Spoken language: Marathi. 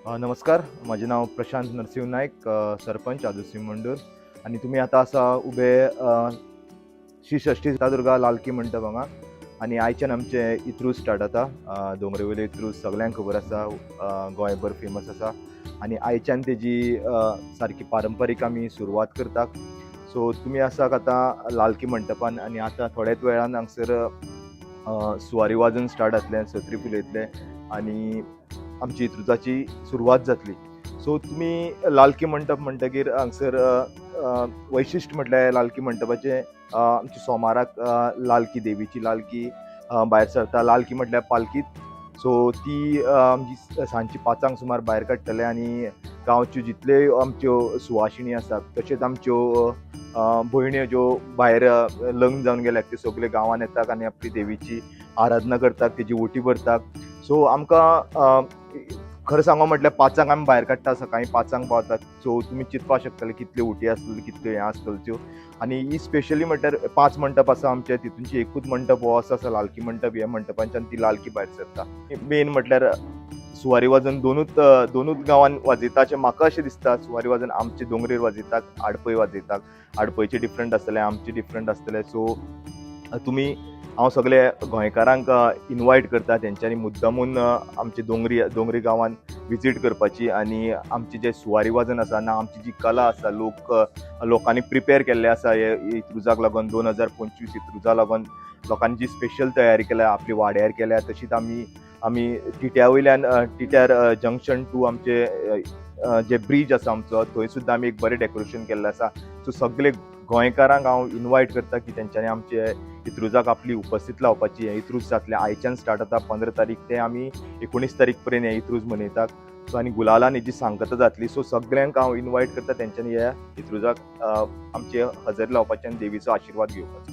नमस्कार. माझे नाव प्रशांत नरसिंह नाईक, सरपंच आदुसिंह मंडूर. आणि तुम्ही आता असा उबे श्री षष्ठी दुर्गा लालकी मंडप हांगा. आणि आयच्यान आमचे इत्रूज स्टार्ट जाता. दोंगरेवयले इत्रूज सगळ्यांक खबर आसा, गोंयभर फेमस आसा. आणि आयच्यान तेजी सारकी पारंपारीक आमी सुरवात करतात. सो तुमी आसात आतां लालकी मंडपान, आणि आतां थोड्याच वेळान हांगसर सुवारी वाजोवन स्टार्ट जातलें, सत्री फुलयतले आणि आमची इत्रुजाची सुरवात जातली. सो तुमी लालकी मंडप म्हणटकीर हांगसर वैशिश्ट म्हटल्यार लालकी मंडपाचें आमच्या सोमाराक लालकी देवीची लालकी भायर सरता. लालकी म्हटल्यार पालकीत. सो ती आमची सांजची 5 सुमार भायर काडटले, आनी गांवच्यो जितल्यो आमच्यो सुवाशिणी आसात, तशेंच आमच्यो भयण्यो ज्यो भायर लग्न जावन गेल्यात, त्यो सगल्यो गांवांत येतात आनी आपली देवीची आराधना करतात, तेजी ओटी भरतात. सो आमकां खरें सांगो म्हटल्यार 5 आमी भायर काडटा, सकाळीं 5 पावतात. सो तुमी चिंतपाक शकतले कितल्यो ओटी आसतल्यो, कितल्यो हें आसतल्यो. आनी ही स्पेशली म्हटल्यार 5 मंडप आसा आमचे, तितूंची एकूच मंडप हो आसा लालकी मंडप. ह्या मंडपांच्यान ती लालकी भायर सरता. मेन म्हटल्यार सुवारी वाजोवन दोनूच गांवांत वाजयता अशें म्हाका अशें दिसता. सुवारी वाजोवन आमचे दोंगरेर वाजयतात, आडपय वाजयतात. आडपयचे डिफरंट आसतले, आमचे डिफरंट आसतले. सो तुमी हांव सगळे गोंयकारांक इनवायट करता तेंच्यांनी मुद्दामून आमचे दोंगरी गांवांत विजीट करपाची, आनी आमची जे सुवारी वाजन आसा ना, आमची जी कला आसा, लोकांनी प्रिपेर केल्ले आसा हे इत्रुजाक लागून, 2025 इत्रुजा लागून लोकांनी जी स्पेशल तयारी केल्या, आपली वाड्यार केल्या, तशीच आमी टिट्या वयल्यान टिट्यार जंक्शन टू आमचे जे ब्रीज आसा आमचो, थंय सुद्दां आमी एक बरें डेकोरेशन केल्लें आसा. सो सगळे गोंयकारांक हांव इनवायट करता की तेंच्यांनी आमचे इत्रुजाक आपली उपस्थित लावपाची. हे इत्रूज जातलें आयच्यान स्टार्ट जाता 15 तारीख ते आमी 19 तारीख पर्यंत हे इत्रूज मनयतात. सो आनी गुलालान हेजी सांगता जातली. सो सगळ्यांक हांव इनवायट करता तेंच्यांनी ह्या इत्रुजाक आमचे हजेर लावपाचें आनी देवीचो आशिर्वाद घेवपाचो.